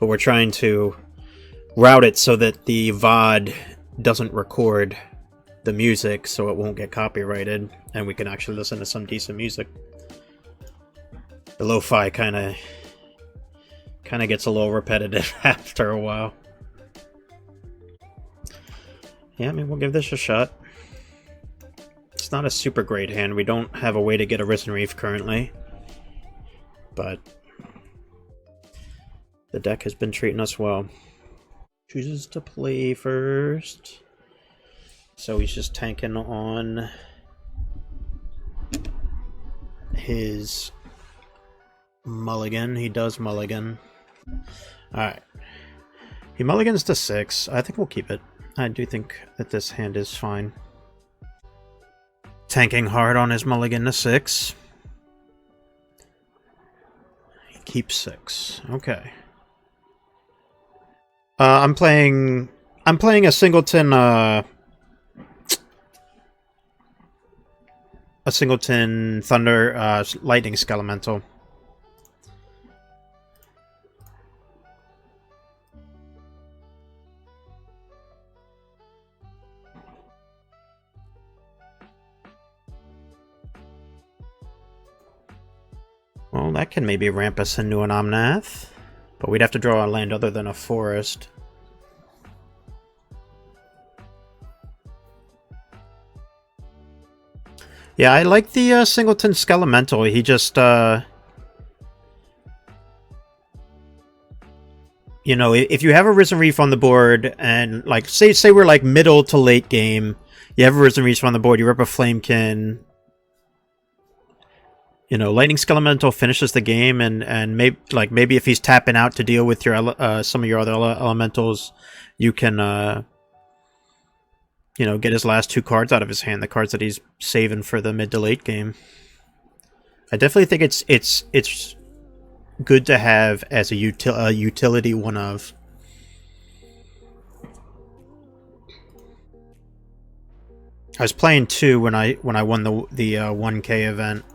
but we're trying to route it so that the VOD doesn't record the music, so it won't get copyrighted, and we can actually listen to some decent music. The lo-fi kind of gets a little repetitive after a while. Yeah, I mean, we'll give this a shot. It's not a super great hand. We don't have a way to get a Risen Reef currently, but the deck has been treating us well. Chooses to play first, so he's just tanking on his mulligan. He does mulligan. Alright. He mulligans to 6. I think we'll keep it. I do think that this hand is fine. Tanking hard on his mulligan to 6. He keeps 6. Okay. I'm playing a singleton Thunder Lightning Skelemental. Well, that can maybe ramp us into an Omnath, but we'd have to draw a land other than a forest. Yeah, I like the Singleton Skelemental. He just, you know, if you have a Risen Reef on the board, and, like, say we're, like, middle to late game, you have a Risen Reef on the board, you rip a Flamekin, you know, Lightning Skelemental finishes the game, and maybe if he's tapping out to deal with your some of your other elementals, you can you know, get his last 2 cards out of his hand, the cards that he's saving for the mid to late game. I definitely think it's good to have as a utility one of. I was playing 2 when I won the 1K event,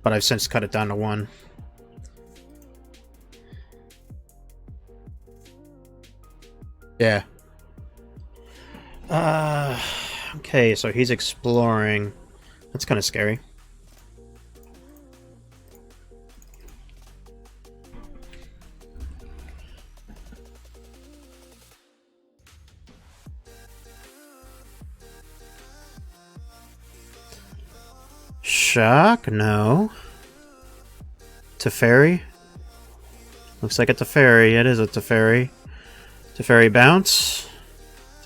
but I've since cut it down to 1. Yeah. Okay, so he's exploring. That's kind of scary. Shock? No. Teferi? Looks like it's a Teferi. It is a Teferi. Teferi bounce.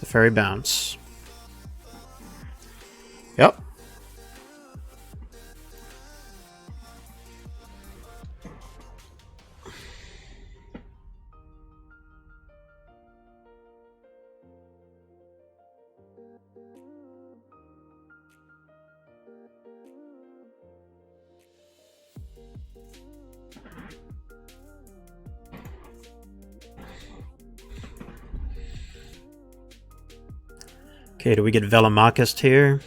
Teferi bounce. Yep. Okay, do we get Velomachist here?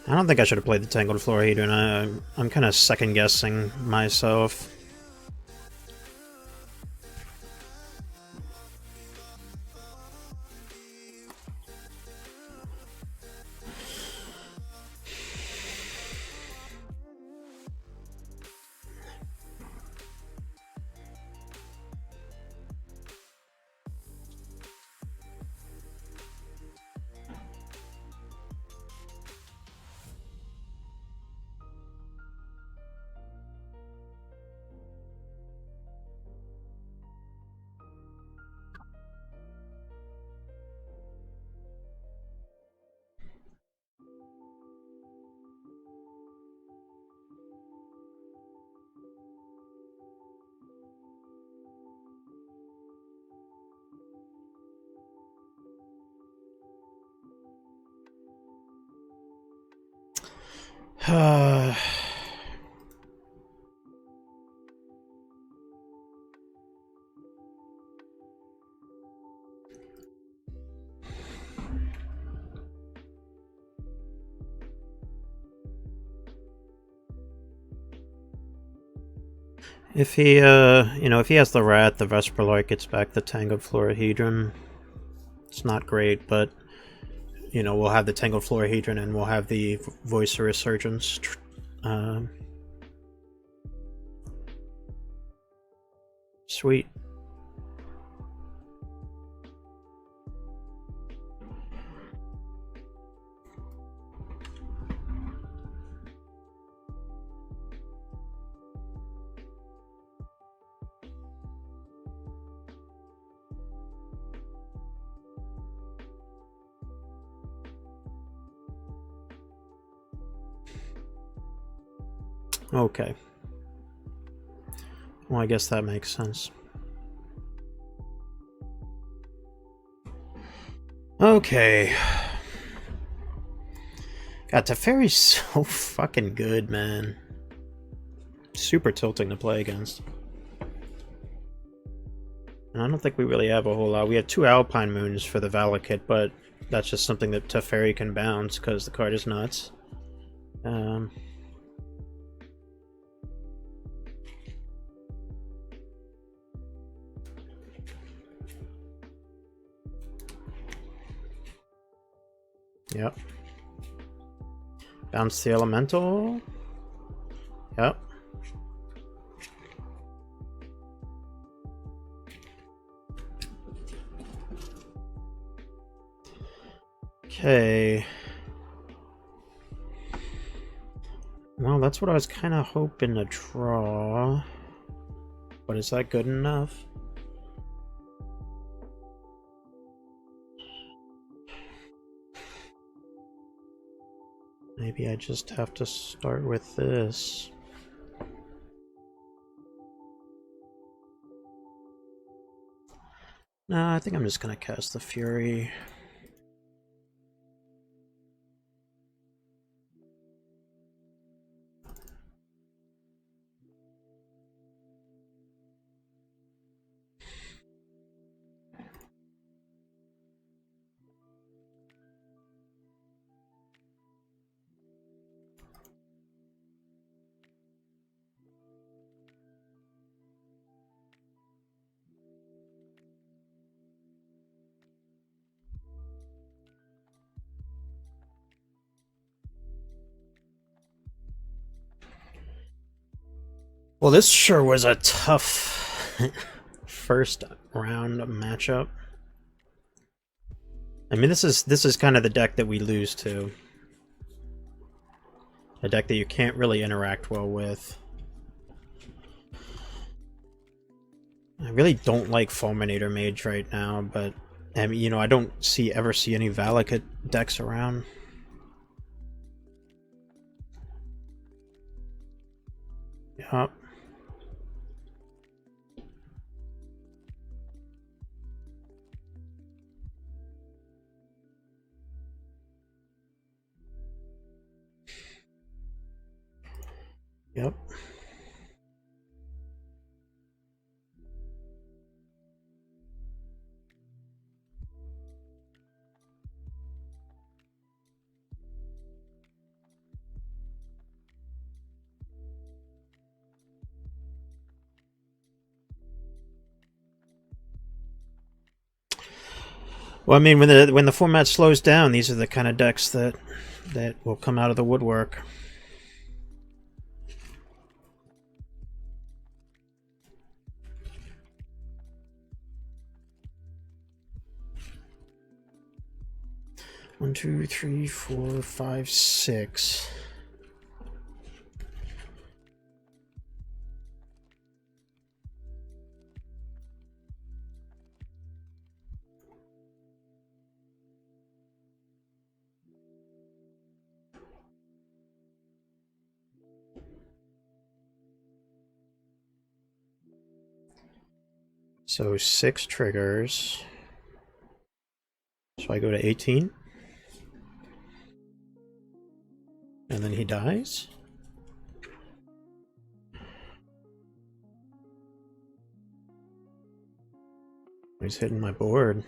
I don't think I should have played the Tangled Florahedron. I'm kind of second-guessing myself. If he, if he has the Rat, the Vesperlark gets back the Tangled Florahedron. It's not great, but, we'll have the Tangled Florahedron and we'll have the Voice of Resurgence. Sweet. Okay. Well, I guess that makes sense. Okay. God, Teferi's so fucking good, man. Super tilting to play against. And I don't think we really have a whole lot. We have 2 Alpine Moons for the Valakut, but that's just something that Teferi can bounce because the card is nuts. Yep. Bounce the Elemental. Yep. Okay. Well, that's what I was kind of hoping to draw. But is that good enough? Maybe I just have to start with this. No, I think I'm just gonna cast the Fury. Well, this sure was a tough first round matchup. I mean, this is kind of the deck that we lose to. A deck that you can't really interact well with. I really don't like Fulminator Mage right now, but I mean, I don't ever see any Valakut decks around. Yup. Yep. Well, I mean, when the format slows down, these are the kind of decks that will come out of the woodwork. One, two, three, four, five, six. So 6 triggers. So I go to 18. And then he dies? He's hitting my board.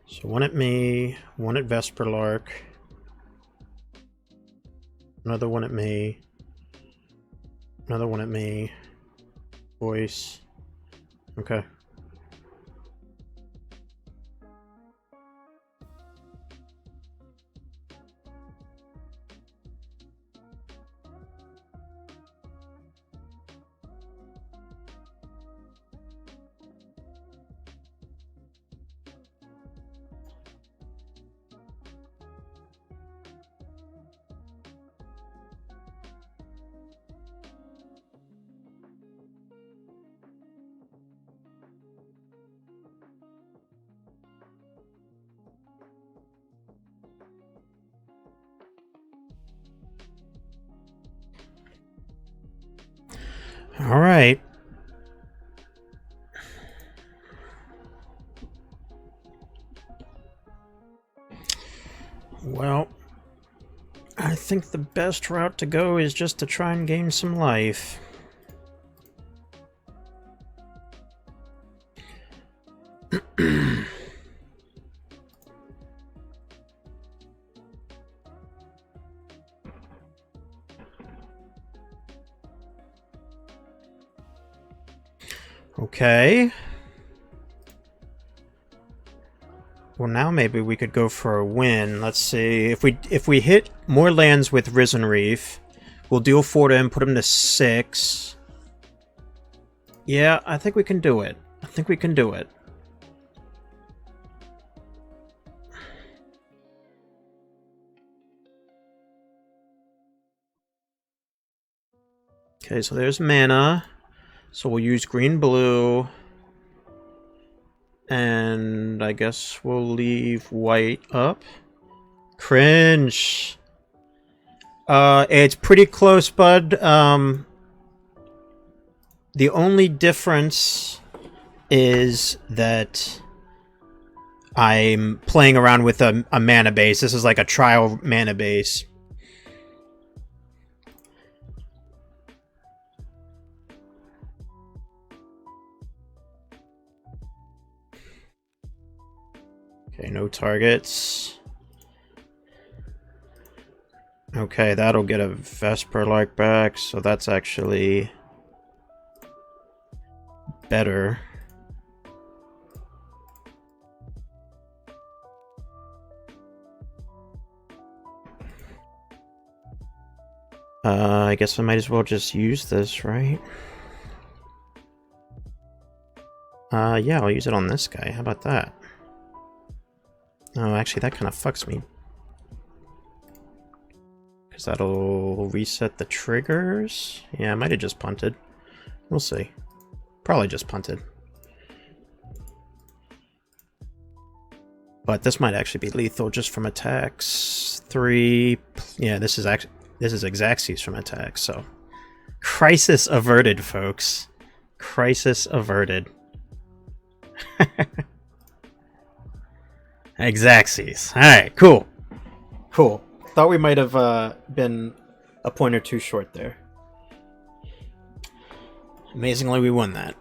So one at me, one at Vesperlark, another one at me, another one at me, voice. Okay. All right. Well, I think the best route to go is just to try and gain some life. Okay. Well, now maybe we could go for a win. Let's see. If we hit more lands with Risen Reef, we'll deal 4 to him, put him to 6. Yeah, I think we can do it. I think we can do it. Okay, so there's mana. So we'll use green-blue. And I guess we'll leave white up. Cringe. It's pretty close, bud. The only difference is that I'm playing around with a mana base. This is like a trial mana base. Okay, no targets. Okay, that'll get a Vesperlark back, so that's actually better. I guess I might as well just use this, right? Yeah, I'll use it on this guy. How about that? Oh, actually, that kind of fucks me. Because that'll reset the triggers. Yeah, I might have just punted. We'll see. Probably just punted. But this might actually be lethal just from attacks. 3... Yeah, this is Xaxes from attacks, so... Crisis averted, folks. Crisis averted. Xaxes. Alright, cool. Cool. Thought we might have been a point or two short there. Amazingly, we won that.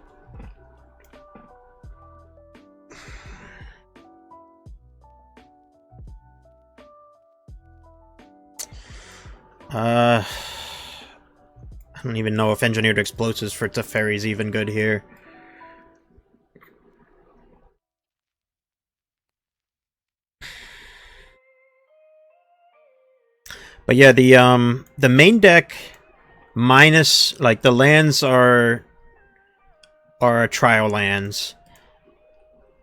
I don't even know if Engineered Explosives for Teferi is even good here. But yeah, the main deck minus, like, the lands are trial lands,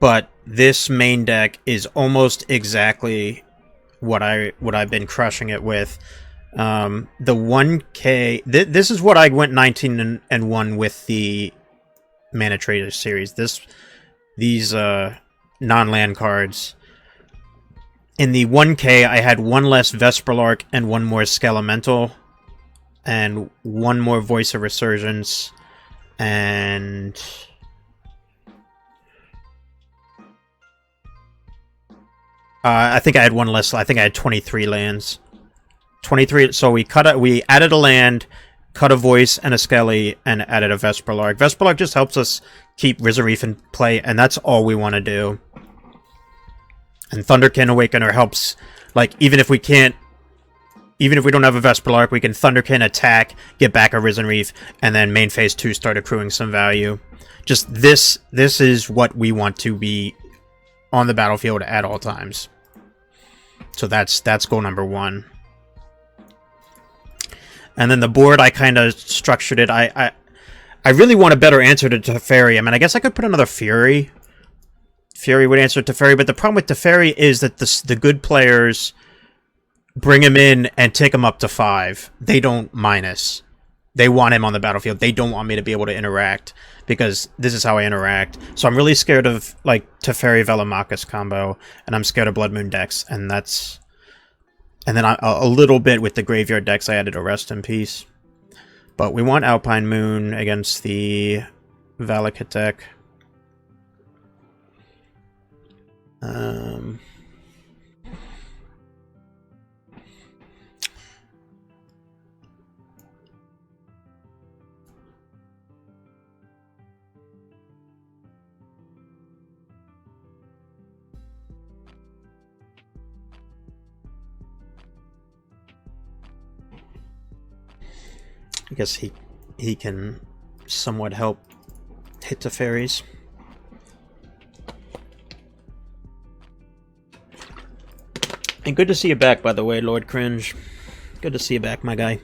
but this main deck is almost exactly what I've been crushing it with. The 1K, this is what I went 19 and 1 with the Mana Trader series. These non-land cards. In the 1K, I had one less Vesperlark and one more Skelemental, and one more Voice of Resurgence, and I think I had one less. I think I had 23 lands. 23. So we added a land, cut a Voice and a Skelly, and added a Vesperlark. Vesperlark just helps us keep Risen Reef in play, and that's all we want to do. And Thunderkin Awakener helps, like, even if we don't have a Vesperlark, we can Thunderkin attack, get back a Risen Reef, and then main phase 2 start accruing some value. Just this is what we want to be on the battlefield at all times. So that's goal number 1. And then the board, I kind of structured it. I really want a better answer to Teferi. I mean, I guess I could put another Fury. Fury would answer Teferi, but the problem with Teferi is that the good players bring him in and take him up to 5. They don't minus. They want him on the battlefield. They don't want me to be able to interact, because this is how I interact. So I'm really scared of, like, Teferi Velomachus combo, and I'm scared of Blood Moon decks, and that's... And then a little bit with the graveyard decks, I added a Rest in Peace. But we want Alpine Moon against the Valakut deck. I guess he can somewhat help hit the fairies. And good to see you back, by the way, Lord Cringe. Good to see you back, my guy.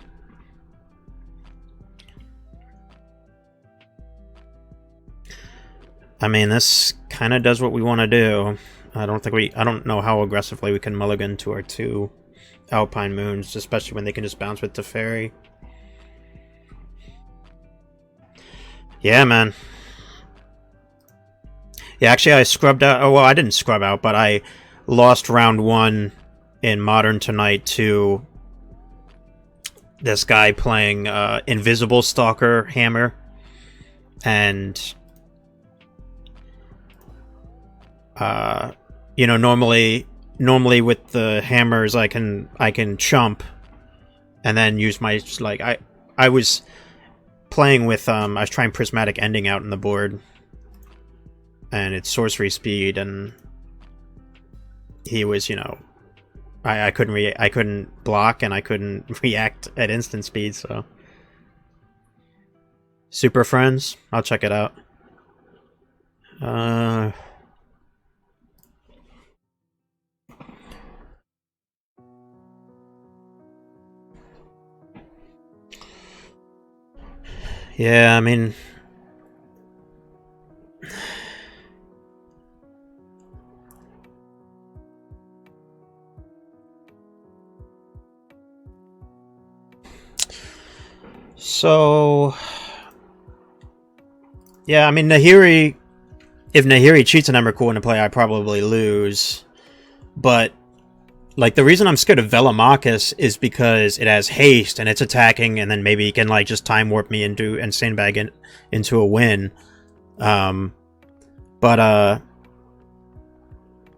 I mean, this kind of does what we want to do. I don't know how aggressively we can mulligan to our 2 Alpine Moons, especially when they can just bounce with Teferi. Yeah, man. Yeah, actually, I scrubbed out... Oh, well, I didn't scrub out, but I lost round 1 in Modern tonight to this guy playing Invisible Stalker Hammer. And... you know, normally with the hammers, I can chump and then use my... Like, I was... playing with, I was trying Prismatic Ending out in the board, and it's sorcery speed, and he was, you know, I couldn't block, and I couldn't react at instant speed, so. Super Friends, I'll check it out. Yeah, I mean... So... Yeah, I mean, Nahiri... If Nahiri cheats an Emrakul into play, I probably lose. But... Like, the reason I'm scared of Velomachus is because it has haste, and it's attacking, and then maybe he can, like, just time warp me into and sandbag into a win.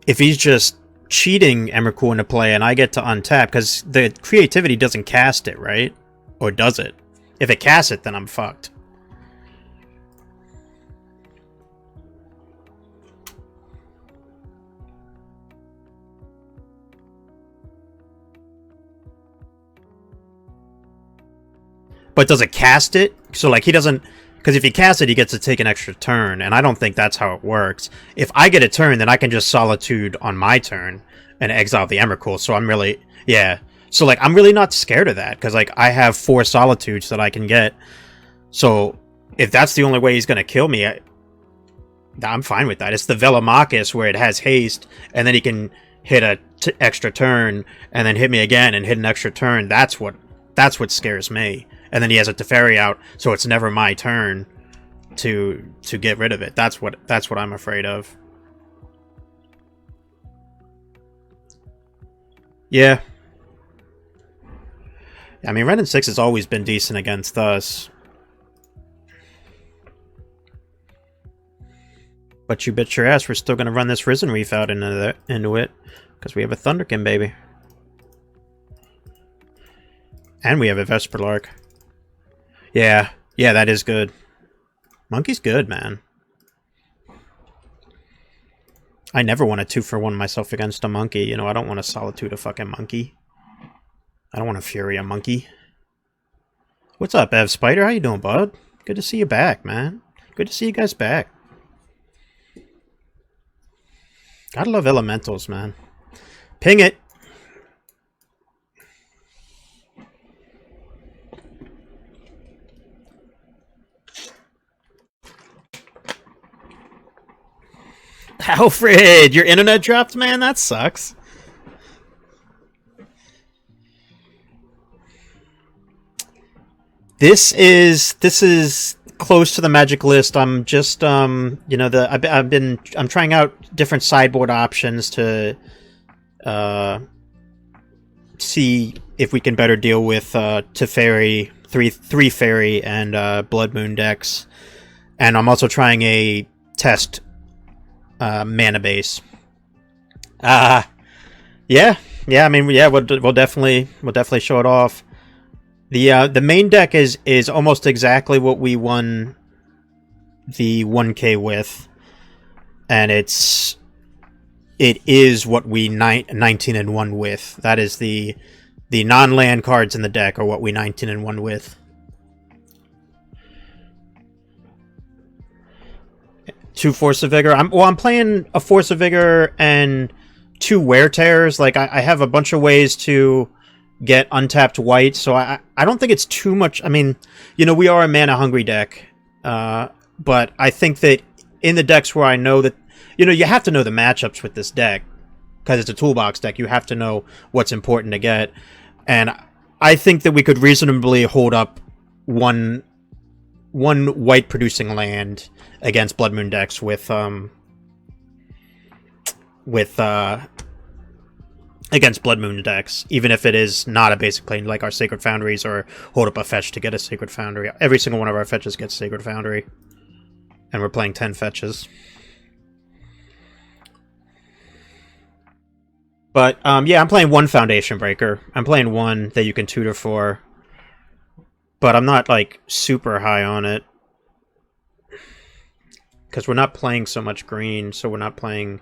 If he's just cheating Emrakul into play and I get to untap, because the creativity doesn't cast it, right? Or does it? If it casts it, then I'm fucked. But does it cast it? So, like, he doesn't... Because if he casts it, he gets to take an extra turn, and I don't think that's how it works. If I get a turn, then I can just Solitude on my turn and exile the Emrakul, so I'm really... Yeah. So, like, I'm really not scared of that, because, like, I have 4 Solitudes that I can get. So, if that's the only way he's going to kill me, I'm fine with that. It's the Velomachus where it has haste, and then he can hit a extra turn, and then hit me again and hit an extra turn. That's what scares me. And then he has a Teferi out, so it's never my turn to get rid of it. That's what I'm afraid of. Yeah. I mean, Ren and 6 has always been decent against us. But you bet your ass we're still going to run this Risen Reef out into it. Because we have a Thunderkin, baby. And we have a Vesperlark. Yeah. Yeah, that is good. Monkey's good, man. I never want a 2-for-1 myself against a monkey. You know, I don't want to Solitude a fucking monkey. I don't want to Fury a monkey. What's up, Ev Spider? How you doing, bud? Good to see you back, man. Good to see you guys back. Gotta love elementals, man. Ping it! Alfred, your internet dropped, man? That sucks. This is close to the magic list. I'm just you know, I'm trying out different sideboard options to see if we can better deal with Teferi, three fairy and Blood Moon decks. And I'm also trying a test mana base. Yeah. I mean, yeah, we'll definitely show it off. The main deck is almost exactly what we won the 1K with, and it is what we 19-1 with. That is the non-land cards in the deck are what we 19-1 with. 2 Force of Vigor. I'm playing a Force of Vigor and 2 Wear Tears. Like I have a bunch of ways to get untapped white, so I don't think it's too much. I mean, you know, we are a mana hungry deck, but I think that in the decks where I know that, you know, you have to know the matchups with this deck because it's a toolbox deck. You have to know what's important to get, and I think that we could reasonably hold up one white producing land against Blood Moon decks with against Blood Moon decks, even if it is not a basic plane like our Sacred Foundries or hold up a fetch to get a Sacred Foundry. Every single one of our fetches gets Sacred Foundry, and we're playing 10 fetches. But yeah, I'm playing 1 Foundation Breaker. I'm playing 1 that you can tutor for, but I'm not like super high on it because we're not playing so much green, so we're not playing.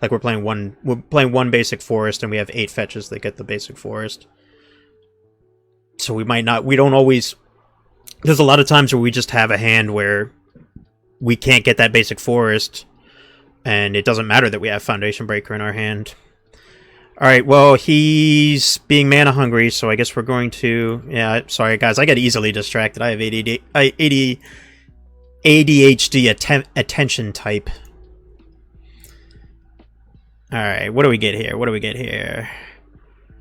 Like we're playing one basic forest, and we have 8 fetches that get the basic forest. So we don't always. There's a lot of times where we just have a hand where we can't get that basic forest, and it doesn't matter that we have Foundation Breaker in our hand. All right, well, he's being mana hungry, so I guess we're going to. Yeah, sorry guys, I get easily distracted. I have ADHD attention type. Alright, what do we get here?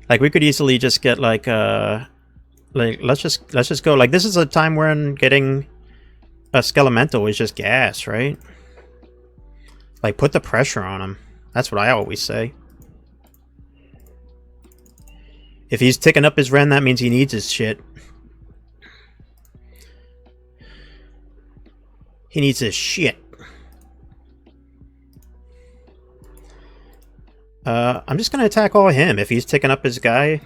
Like, we could easily just get, like, let's just go. Like, this is a time when getting a Skelemental is just gas, right? Like, put the pressure on him. That's what I always say. If he's ticking up his Ren, that means he needs his shit. He needs his shit. I'm just gonna attack all him. If he's ticking up his guy,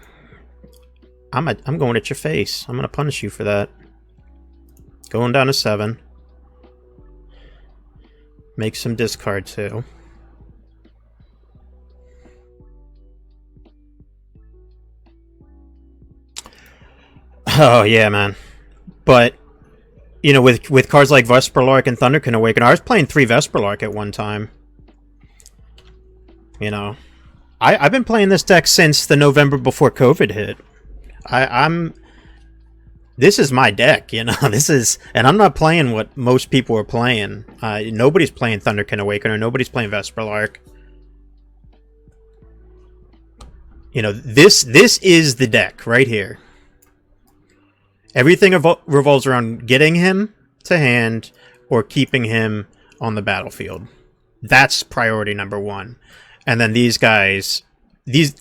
I'm going at your face. I'm gonna punish you for that. Going down to 7. Make some discard too. Oh yeah, man. But you know, with cards like Vesperlark and Thunderkin Awakener, I was playing 3 Vesperlark at one time. You know. I've been playing this deck since the November before COVID hit. This is my deck, you know. And I'm not playing what most people are playing. Nobody's playing Thunderkin Awakener. Nobody's playing Vesperlark. You know, this is the deck right here. Everything revolves around getting him to hand or keeping him on the battlefield. That's priority number 1. And then these guys, these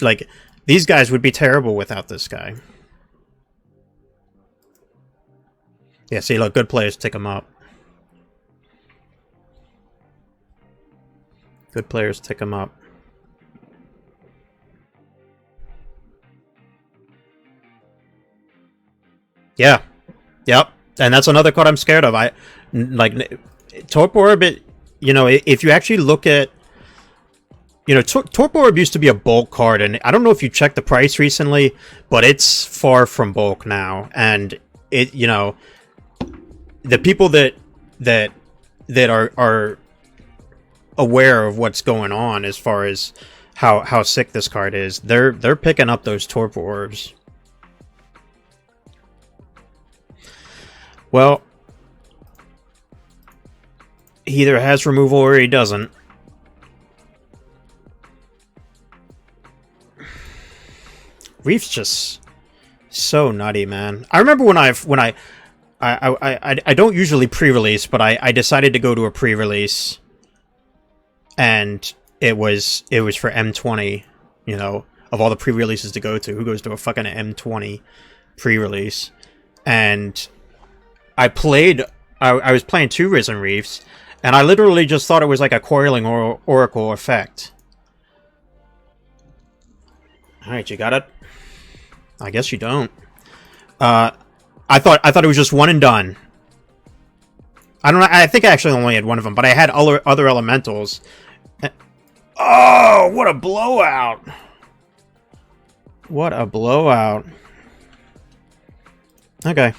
These guys would be terrible without this guy. Yeah, see, look, good players tick them up. Good players tick them up. Yeah. Yep. And that's another card I'm scared of. Torpor Orb, you know, if you actually look at, you know, Torpor Orb used to be a bulk card, and I don't know if you checked the price recently, but it's far from bulk now. And it, you know, the people that are aware of what's going on as far as how sick this card is, they're picking up those Torpor Orbs. Well, he either has removal or he doesn't. Reef's just so nutty, man. I remember when I don't usually pre-release, but I decided to go to a pre-release, and it was for M20. You know, of all the pre-releases to go to, who goes to a fucking M20 pre-release? And I was playing 2 Risen Reefs, and I literally just thought it was like a Coiling Oracle effect. Alright, you got it? I guess you don't. I thought it was just one and done. I don't know, I think I actually only had one of them, but I had other elementals. Oh, what a blowout! What a blowout. Okay.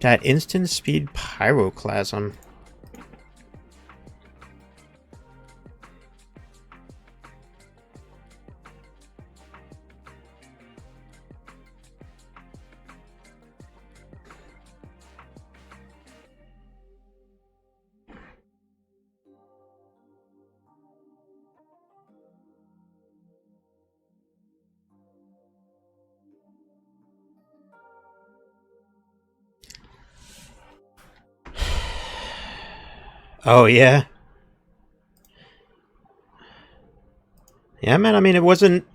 That instant speed Pyroclasm. Oh, yeah. Yeah, man, I mean, it wasn't...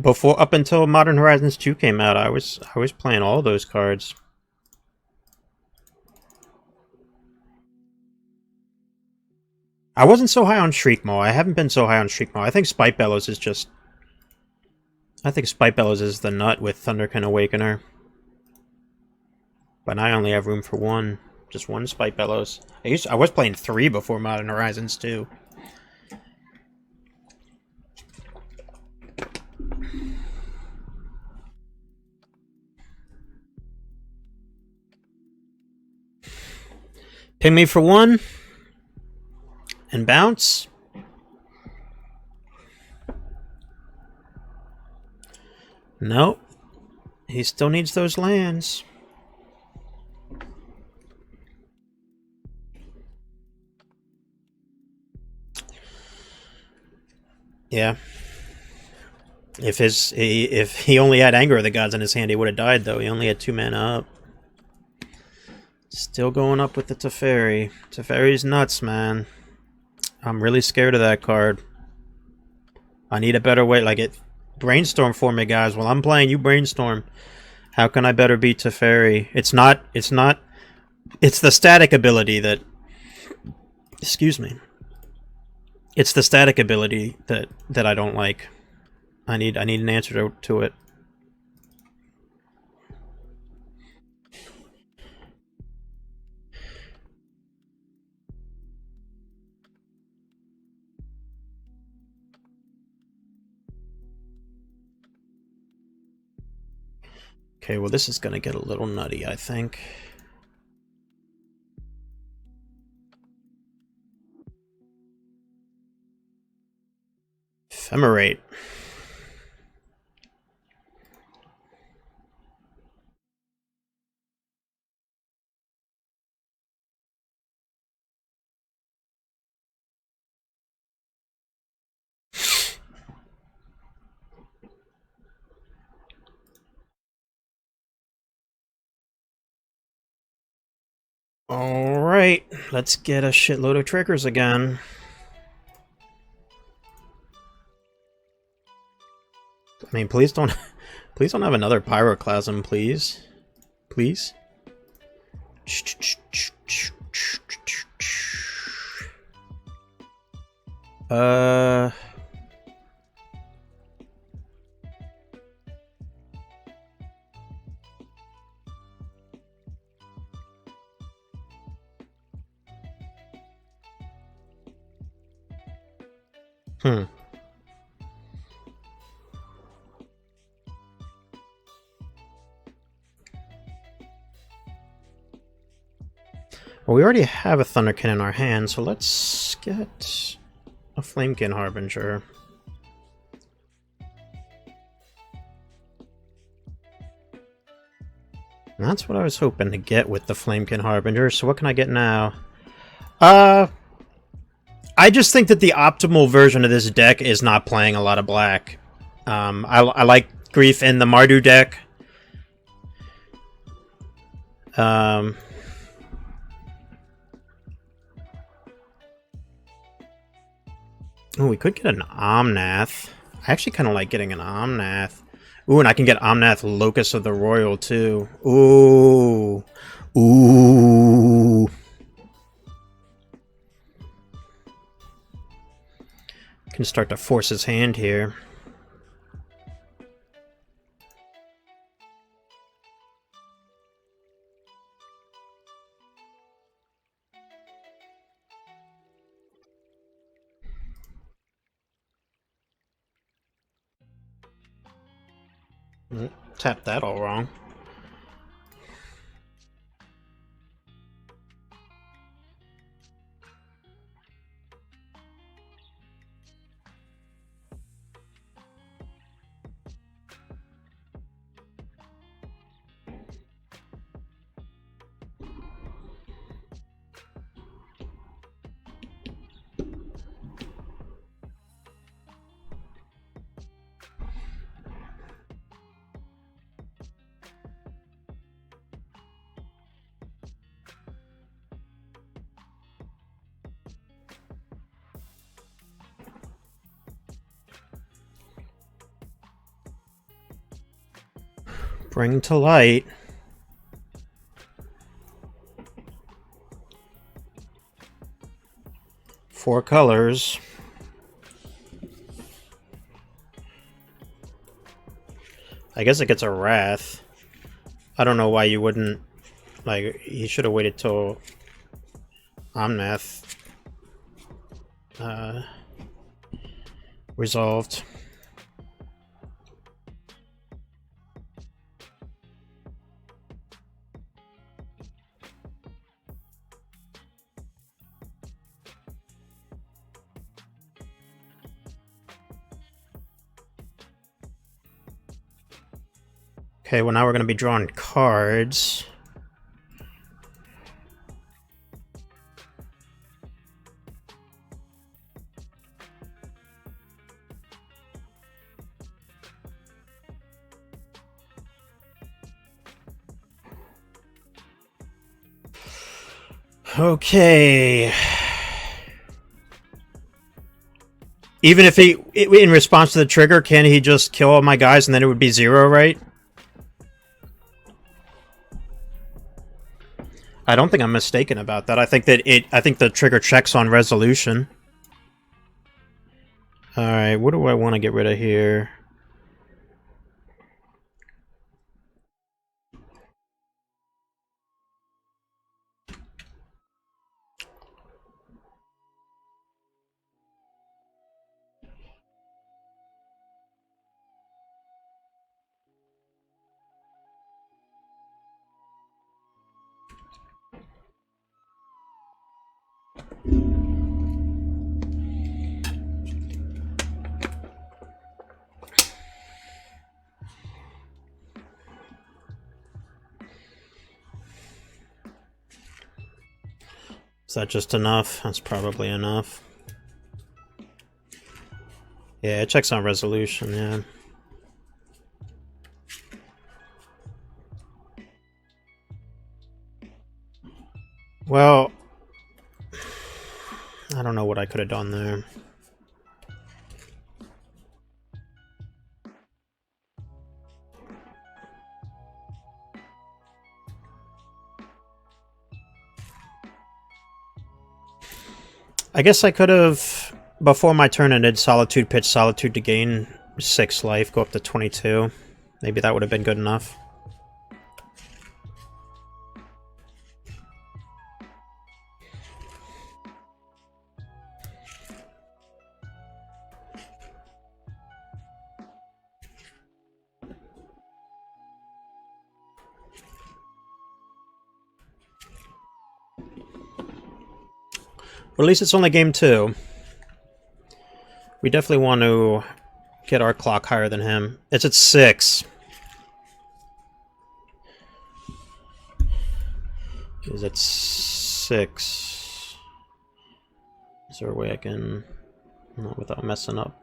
before, up until Modern Horizons 2 came out, I was playing all those cards. I wasn't so high on Shriekmaw. I haven't been so high on Shriekmaw. I think Spitebellows is just... I think Spitebellows is the nut with Thunderkin Awakener. But I only have room for one. Just one Spitebellows. I was playing 3 before Modern Horizons 2. Ping me for 1. And bounce. Nope. He still needs those lands. Yeah. If he only had Anger of the Gods in his hand, he would have died, though. He only had 2 mana up. Still going up with the Teferi. Teferi's nuts, man. I'm really scared of that card. I need a better way. Like, it. Brainstorm for me, guys. While I'm playing, you brainstorm. How can I better beat Teferi? It's not... It's the static ability that... Excuse me. It's the static ability that I don't like. I need an answer to it. Okay, well, this is gonna get a little nutty, I think. Ephemerate. Alright, let's get a shitload of triggers again. I mean, please don't have another Pyroclasm, please. Please? Well, we already have a Thunderkin in our hand, so let's get a Flamekin Harbinger. And that's what I was hoping to get with the Flamekin Harbinger, so what can I get now? I just think that the optimal version of this deck is not playing a lot of black. I like Grief in the Mardu deck. Oh, we could get an Omnath. I actually kind of like getting an Omnath. Ooh, and I can get Omnath Locus of the Roil, too. Ooh. Ooh. Can start to force his hand here. Tap that all wrong. Bring to light. Four colors. I guess it gets a Wrath. I don't know why you wouldn't... Like, he should have waited till Omnath resolved. Okay, well now we're going to be drawing cards. Okay. Even if he, in response to the trigger, can he just kill all my guys and then it would be 0, right? I don't think I'm mistaken about that. I think that I think the trigger checks on resolution. Alright, what do I want to get rid of here? Is that just enough? That's probably enough. Yeah, it checks on resolution, yeah. Well, I don't know what I could have done there. I guess I could have, before my turn ended, Solitude, pitch Solitude to gain 6 life, go up to 22. Maybe that would have been good enough. Or at least it's only game 2. We definitely want to get our clock higher than him. It's at 6. Is it 6? Is there a way I can... Not without messing up.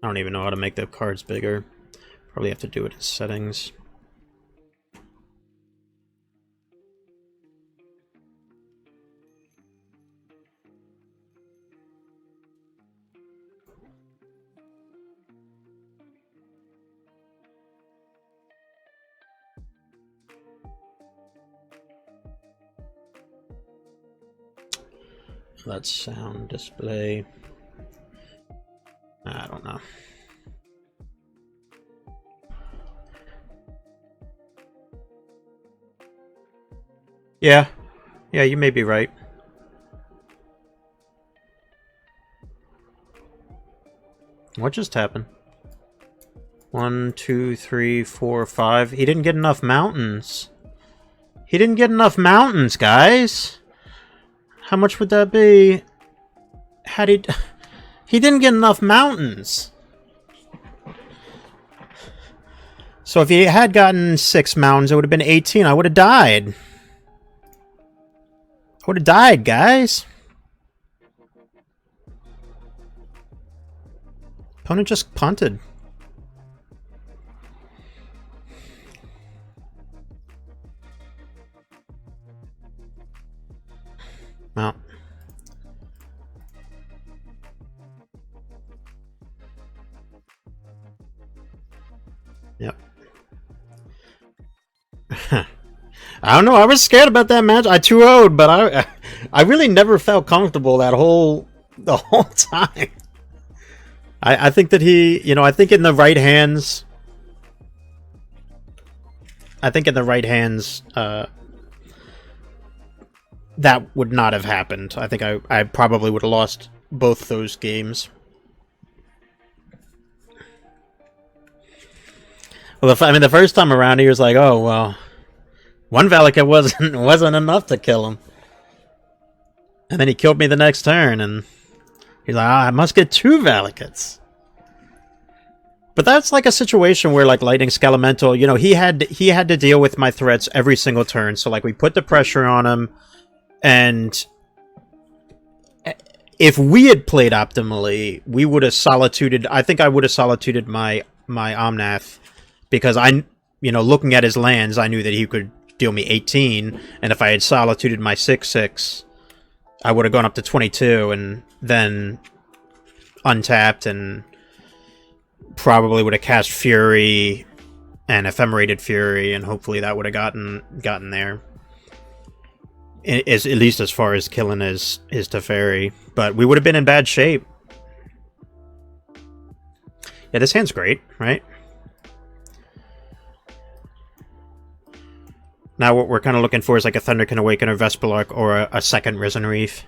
I don't even know how to make the cards bigger. Probably have to do it in settings. Let's sound display. I don't know. Yeah, you may be right. What just happened? 1, 2, 3, 4, 5. He didn't get enough mountains. He didn't get enough mountains, guys. How much would that be? How did he didn't get enough mountains? So if he had gotten 6 mountains, it would have been 18. I would have died. I would have died, guys. Opponent just punted. Well. Yep. I don't know. I was scared about that match. I 2-0'd, but I really never felt comfortable the whole time. I think that he, you know, I think in the right hands. That would not have happened. I think I probably would have lost both those games. Well, the first time around, he was like, "Oh well, one Valakut wasn't enough to kill him," and then he killed me the next turn, and he's like, "I must get 2 Valakuts." But that's like a situation where, like Lightning Skelemental, you know, he had to deal with my threats every single turn. So like we put the pressure on him. And if we had played optimally, we would have solituded. I think I would have solituded my Omnath, because looking at his lands, I knew that he could deal me 18, and if I had solituded my 6/6, I would have gone up to 22, and then untapped, and probably would have cast Fury and Ephemerated Fury, and hopefully that would have gotten there. At least as far as killing his Teferi. But we would have been in bad shape. Yeah, this hand's great, right? Now what we're kind of looking for is like a Thunderkin Awakener, Vesperlark, or a second Risen Reef.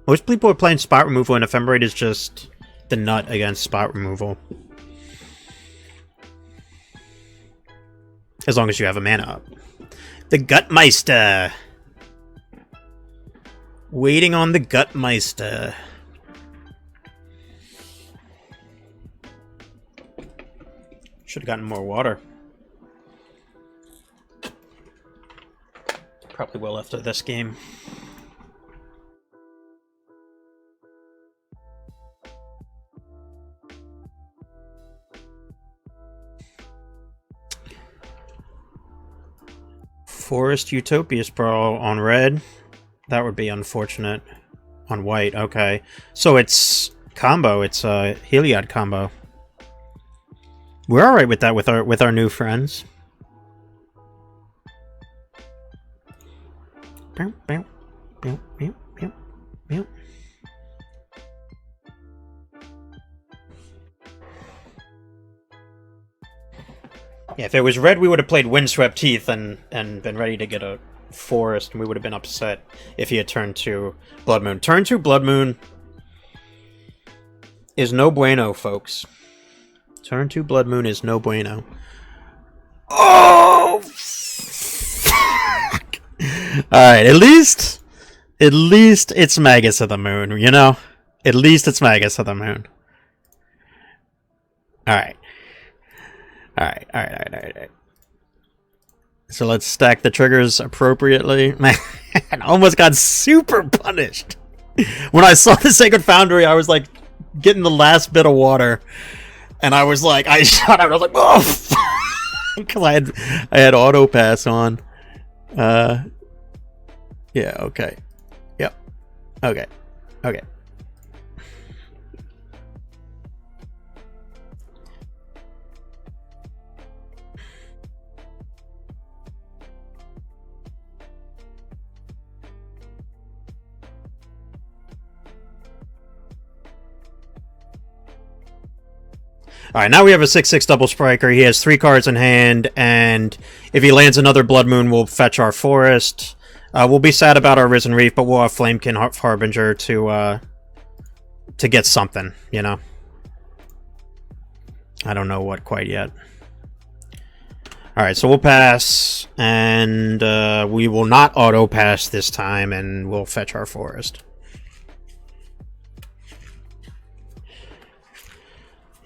Most people are playing spot removal, and Ephemerate is just the nut against spot removal. As long as you have a mana up. The Gutmeister! Waiting on the Gutmeister. Should have gotten more water. Probably will after this game. Forest Utopia Sprawl on red. That would be unfortunate. On white, okay. So it's combo. It's a Heliod combo. We're all right with that with our new friends. Yeah, if it was red, we would have played Windswept Heath and been ready to get a forest, and we would have been upset if he had turned to Blood Moon. Turn to Blood Moon is no bueno, folks. Turn to Blood Moon is no bueno. Oh! Fuck! Alright, at least it's Magus of the Moon, you know? At least it's Magus of the Moon. Alright. Alright. So let's stack the triggers appropriately. Man, I almost got super punished. When I saw the Sacred Foundry, I was like getting the last bit of water. And I was like, I shot out. I was like, oh! Because I had auto pass on. Yeah, okay. Yep. Okay. Alright, now we have a 6/6 double striker. He has 3 cards in hand, and if he lands another Blood Moon, we'll fetch our forest. We'll be sad about our Risen Reef, but we'll have Flamekin Harbinger to get something, you know? I don't know what quite yet. Alright, so we'll pass, and we will not auto-pass this time, and we'll fetch our forest.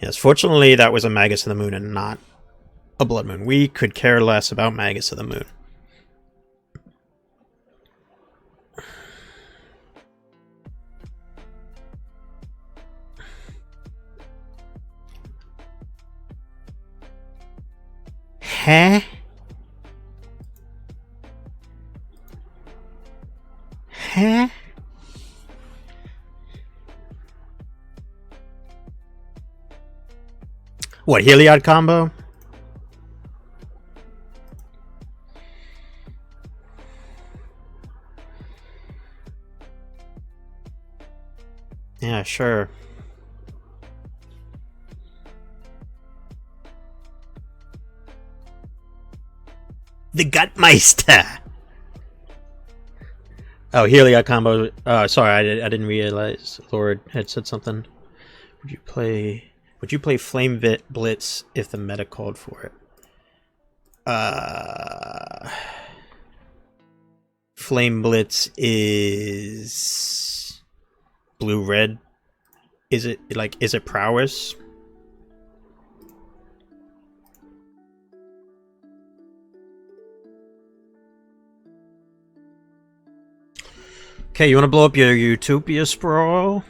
Yes, fortunately, that was a Magus of the Moon and not a Blood Moon. We could care less about Magus of the Moon. Huh? Huh? What, Heliod combo? Yeah, sure. The Gutmeister! Oh, Heliod combo. Sorry, I didn't realize Lord had said something. Would you play Flame Blitz if the meta called for it? Flame Blitz is blue-red. Is it prowess? Okay, you want to blow up your Utopia Sprawl?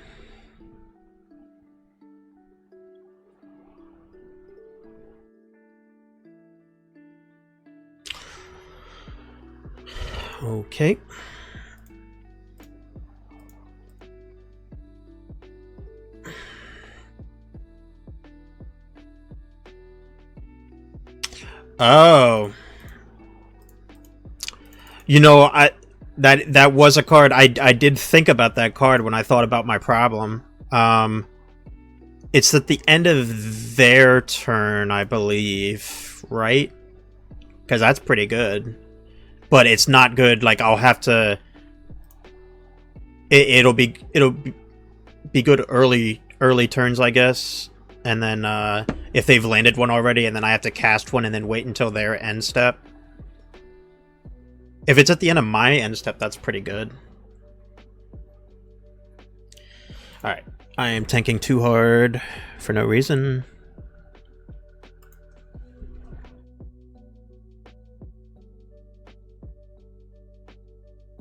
Okay. Oh. You know, that was a card. I did think about that card when I thought about my problem. It's at the end of their turn, I believe, right? Because that's pretty good. But it's not good. Like, I'll have to. It'll be good early turns, I guess. And then if they've landed one already, and then I have to cast one, and then wait until their end step. If it's at the end of my end step, that's pretty good. All right, I am tanking too hard for no reason.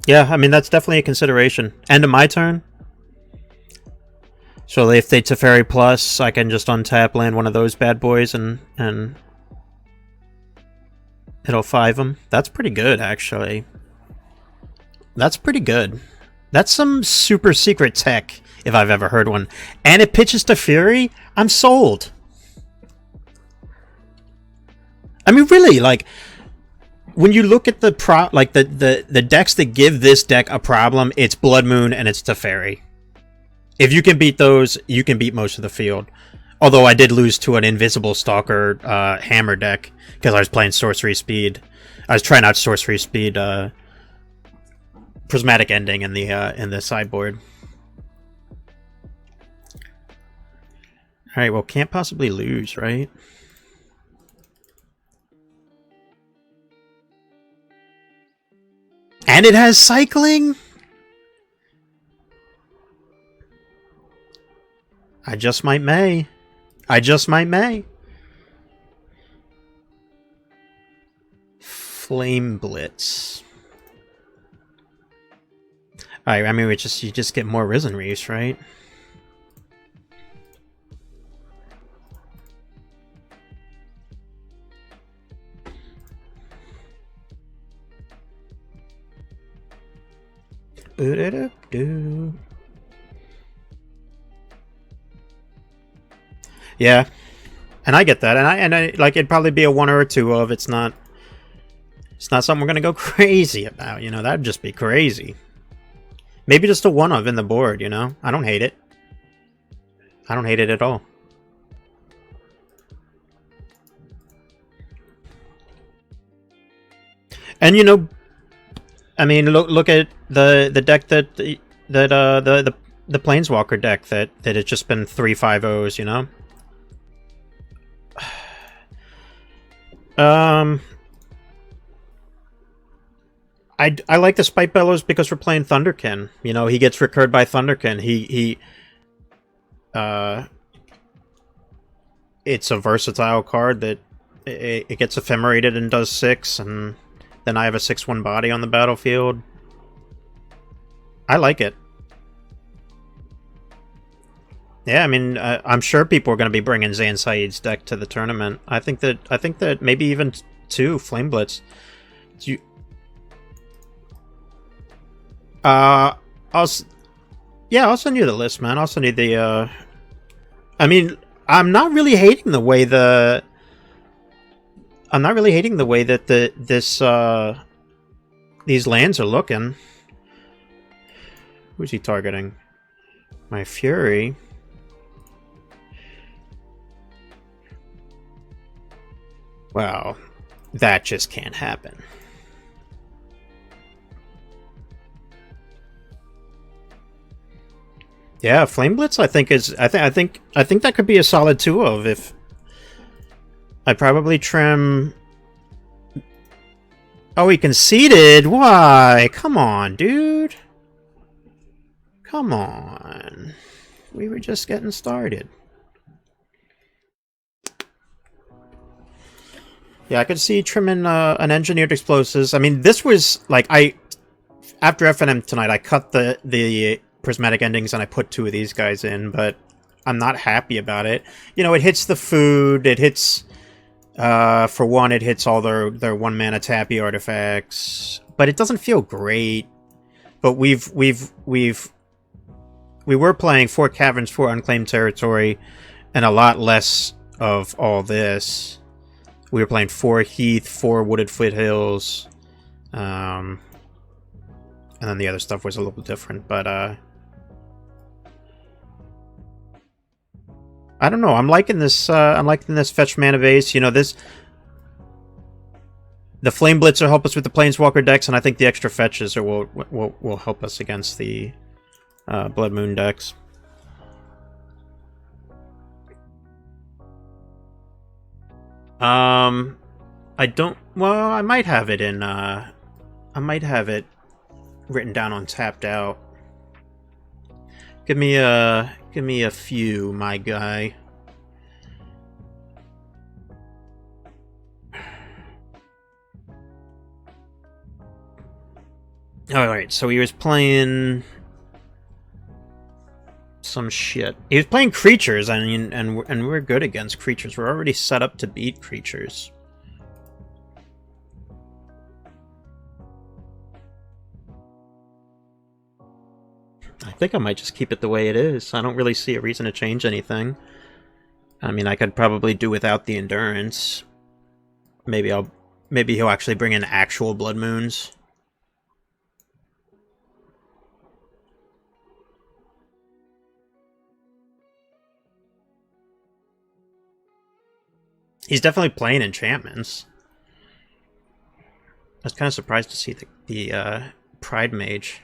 Yeah, I mean, that's definitely a consideration. End of my turn. So if they Teferi Plus, I can just untap, land one of those bad boys, and It'll 5 them. That's pretty good, actually. That's pretty good. That's some super secret tech, if I've ever heard one. And it pitches to Fury? I'm sold. I mean, really, like, when you look at the the decks that give this deck a problem, it's Blood Moon and it's Teferi. If you can beat those, you can beat most of the field. Although I did lose to an Invisible Stalker Hammer deck because I was playing Sorcery Speed. I was trying out Sorcery Speed Prismatic Ending in the sideboard. All right, well, can't possibly lose, right? And it has cycling? I just might may. I just might may. Flame Blitz. Alright, I mean, you just get more Risen Reefs, right? Yeah, and I get that, and I like it'd probably be a 1 or a 2 of. It's not something we're gonna go crazy about, you know. That'd just be crazy. Maybe just a 1 of in the board, you know. I don't hate it. I don't hate it at all. And you know, I mean, look at the deck the Planeswalker deck that has just been 3/5-0s, you know. I like the Spitebellows because we're playing Thunderkin. You know, he gets recurred by Thunderkin. It's a versatile card that it gets ephemerated and does 6, and then I have a 6/1 body on the battlefield. I like it. Yeah, I mean, I'm sure people are going to be bringing Zan Saeed's deck to the tournament. I think that maybe even 2 Flame Blitz. Do you, I'll send you the list, man. I'll send you the. I mean, I'm not really hating the way that these lands are looking. Who's he targeting? My Fury. Well, that just can't happen. Yeah, Flame Blitz I think that could be a solid 2 of if I probably trim. Oh, he conceded? Why? Come on, dude. Come on. We were just getting started. Yeah, I could see trimming an Engineered Explosives. I mean, this was like after FNM tonight, I cut the Prismatic Endings and I put 2 of these guys in, but I'm not happy about it. You know, it hits the food. It hits for one, it hits all their 1-mana tappy artifacts, but it doesn't feel great. But we were playing 4 Caverns, 4 Unclaimed Territory, and a lot less of all this. We were playing 4 Heath, 4 Wooded Foothills, and then the other stuff was a little different. But I don't know. I'm liking this. I'm liking this fetch mana base. You know, the Flame Blitz will help us with the Planeswalker decks, and I think the extra fetches will help us against the Blood Moon decks. I don't. Well, I might have it in. I might have it written down on Tapped Out. Give me a few, my guy. Alright, so he was playing some shit. He was playing creatures, I mean, and we're good against creatures. We're already set up to beat creatures. I think I might just keep it the way it is. I don't really see a reason to change anything. I mean, I could probably do without the endurance. Maybe he'll actually bring in actual Blood Moons. He's definitely playing enchantments. I was kind of surprised to see the Pride Mage.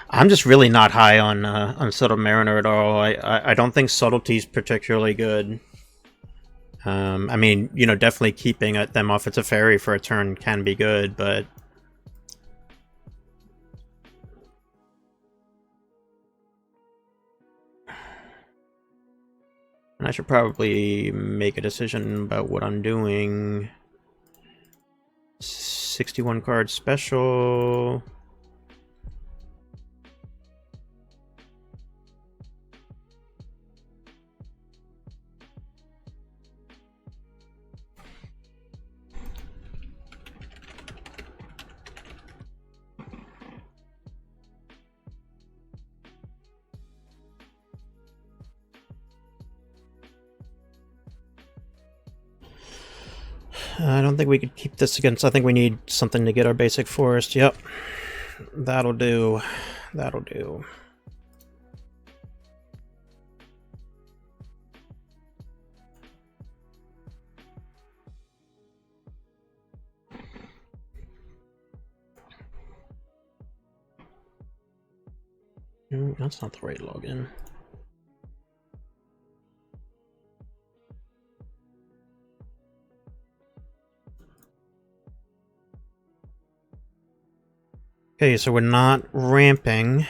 I'm just really not high on Subtle Mariner at all. I don't think Subtlety's particularly good. I mean, you know, definitely keeping them off its a fairy for a turn can be good, but I should probably make a decision about what I'm doing. 61 card special. I don't think we could keep this against... I think we need something to get our basic forest. Yep. That'll do. That'll do. That's not the right login. Okay, so we're not ramping.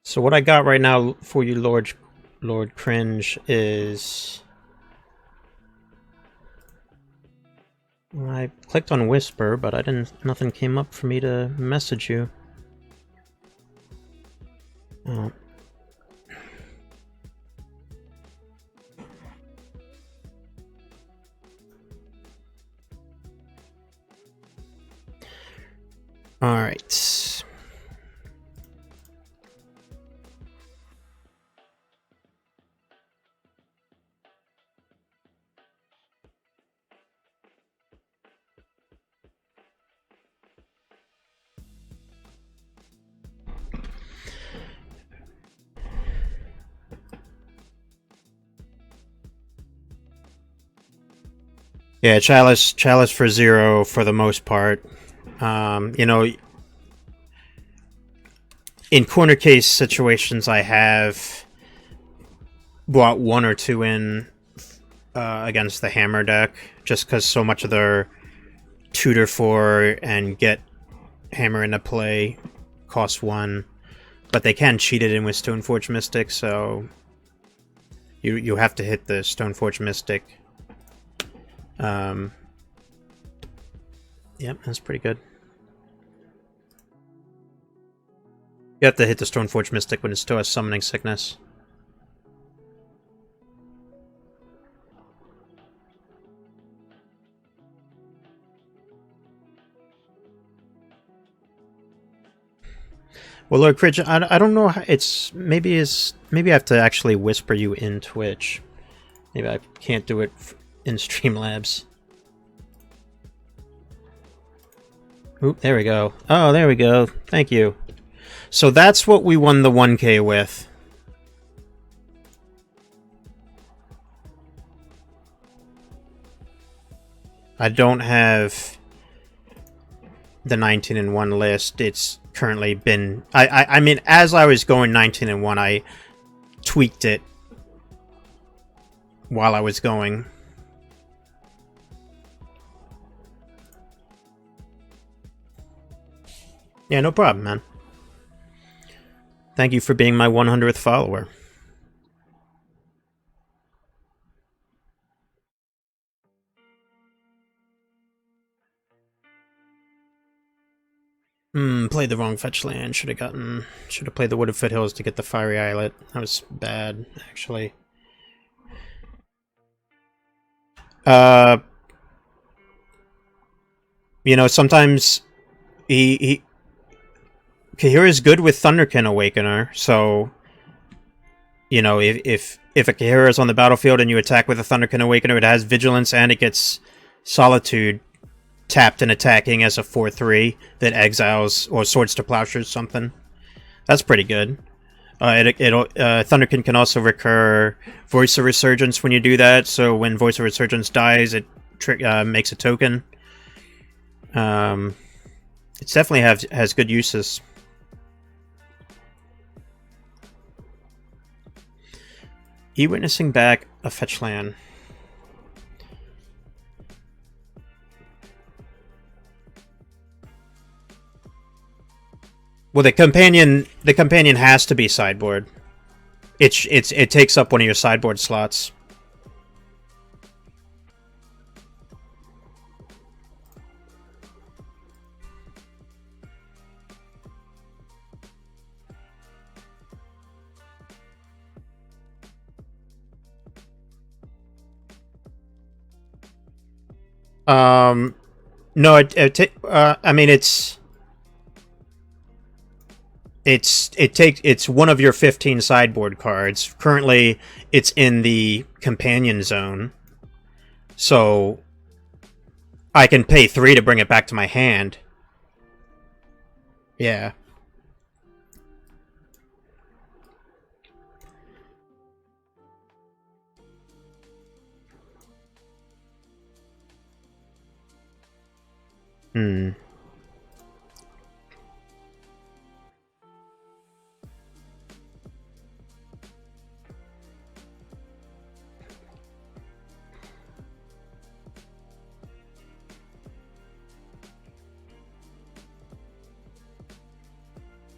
So what I got right now for you, Lord Cringe, is... I clicked on Whisper, but I didn't. Nothing came up for me to message you. Oh. All right. Yeah, Chalice for 0 for the most part. You know, in corner case situations, I have brought 1 or 2 in against the Hammer deck, just because so much of their tutor for and get Hammer into play costs 1, but they can cheat it in with Stoneforge Mystic, so you have to hit the Stoneforge Mystic. Yep, that's pretty good. You have to hit the Stoneforge Mystic when it still has Summoning Sickness. Well, Lord Cridge, I don't know how it's... Maybe I have to actually whisper you in Twitch. Maybe I can't do it in Streamlabs. Oop, there we go. Oh, there we go. Thank you. So that's what we won the 1K with. I don't have the 19-1 list. It's currently been... I mean, as I was going 19-1, I tweaked it while I was going. Yeah, no problem, man. Thank you for being my 100th follower. Played the wrong fetch land. Should have played the Wooded Foothills to get the Fiery Islet. That was bad, actually. You know, sometimes Kaheera is good with Thunderkin Awakener, so you know, if a Kaheera is on the battlefield and you attack with a Thunderkin Awakener, it has Vigilance and it gets Solitude tapped and attacking as a 4/3 that exiles or Swords to Plowshares something. That's pretty good. Thunderkin can also recur Voice of Resurgence when you do that, so when Voice of Resurgence dies, it makes a token. It definitely has good uses. E-Witnessing back a fetch land. Well, the companion has to be sideboard. It takes up one of your sideboard slots. No, I mean, it's one of your 15 sideboard cards. Currently, it's in the companion zone, so I can pay 3 to bring it back to my hand. Yeah.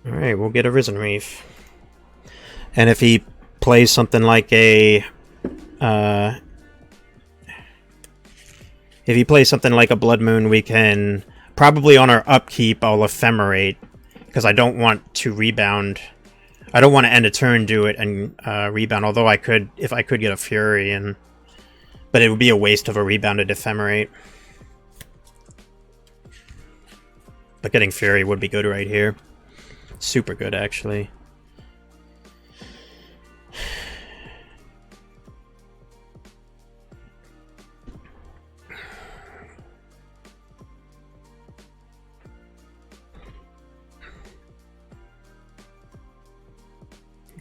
Alright, we'll get a Risen Reef. And if he plays something like a... if he plays something like a Blood Moon, we can... Probably on our upkeep, I'll Ephemerate. Because I don't want to rebound. I don't want to end a turn, do it, and rebound. Although I could, if I could get a Fury, and... But it would be a waste of a rebounded Ephemerate. But getting Fury would be good right here. Super good, actually.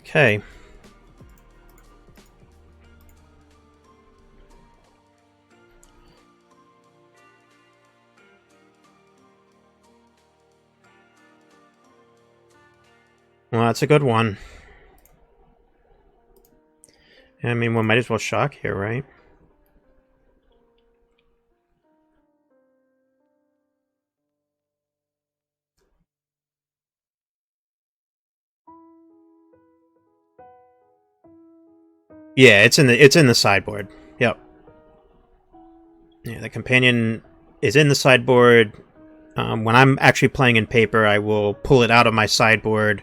Okay. Well, that's a good one. I mean, we might as well shock here, right? Yeah, it's in the sideboard. Yep. Yeah, the companion is in the sideboard. When I'm actually playing in paper, I will pull it out of my sideboard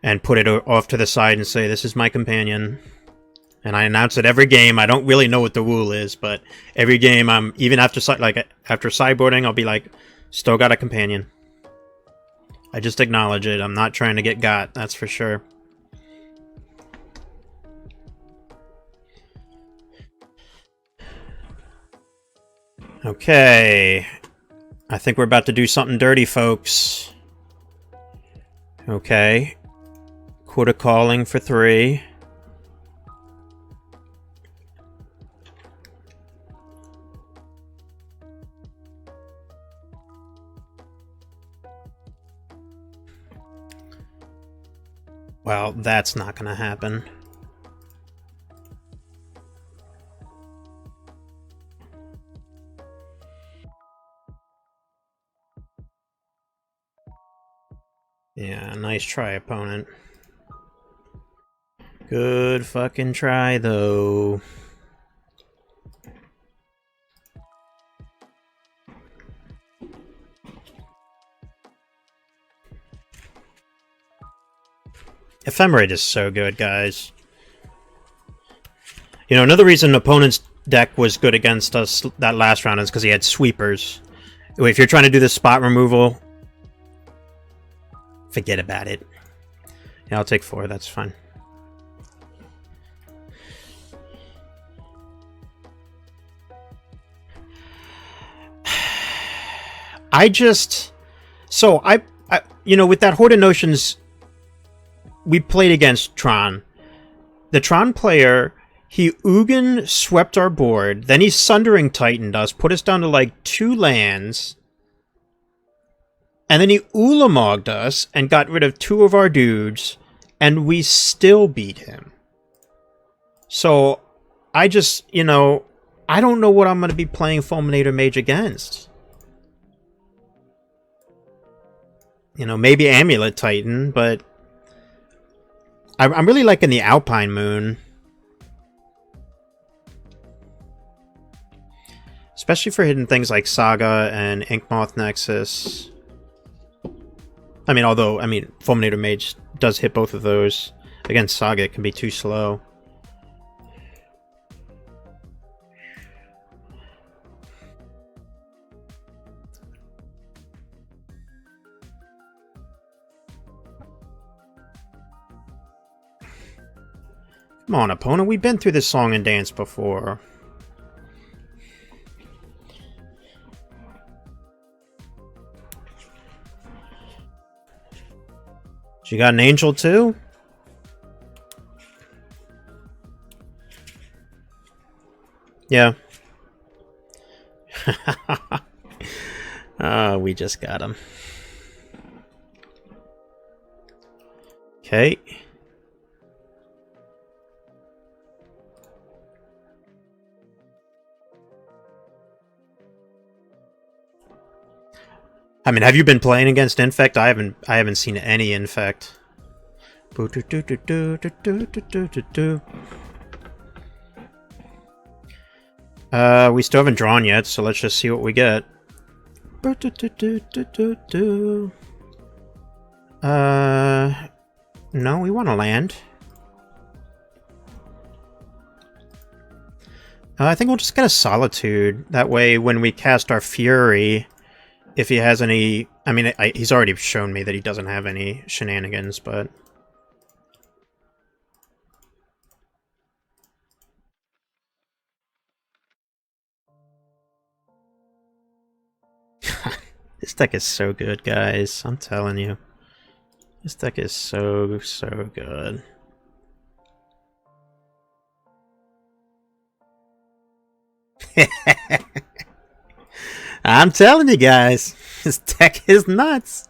and put it off to the side and say, "This is my companion." And I announce it every game. I don't really know what the rule is, but every game, even after sideboarding, I'll be like, "Still got a companion." I just acknowledge it. I'm not trying to get got. That's for sure. Okay. I think we're about to do something dirty, folks. Okay. Quarter Calling for 3. Well, that's not gonna happen. Yeah, nice try, opponent. Good fucking try, though. Ephemerate is so good, guys. You know, another reason opponent's deck was good against us that last round is because he had sweepers. If you're trying to do the spot removal, forget about it. Yeah, I'll take 4, that's fine. You know, with that Horde of Notions, we played against Tron. The Tron player, he Ugin swept our board, then he Sundering Titaned us, put us down to like 2 lands, and then he Ulamogged us and got rid of 2 of our dudes, and we still beat him. So, I just, you know, I don't know what I'm going to be playing Fulminator Mage against. You know, maybe Amulet Titan, but I'm really liking the Alpine Moon. Especially for hitting things like Saga and Inkmoth Nexus. I mean, although, Fulminator Mage does hit both of those. Against Saga, it can be too slow. Come on, opponent. We've been through this song and dance before. You got an angel too? Yeah. We just got him. Okay. I mean, have you been playing against Infect? I haven't seen any Infect. We still haven't drawn yet, so let's just see what we get. No, we want to land. I think we'll just get a Solitude. That way, when we cast our Fury, if he has any... I mean, he's already shown me that he doesn't have any shenanigans, but... This deck is so good, guys. I'm telling you. This deck is so, so good. I'm telling you guys, this deck is nuts.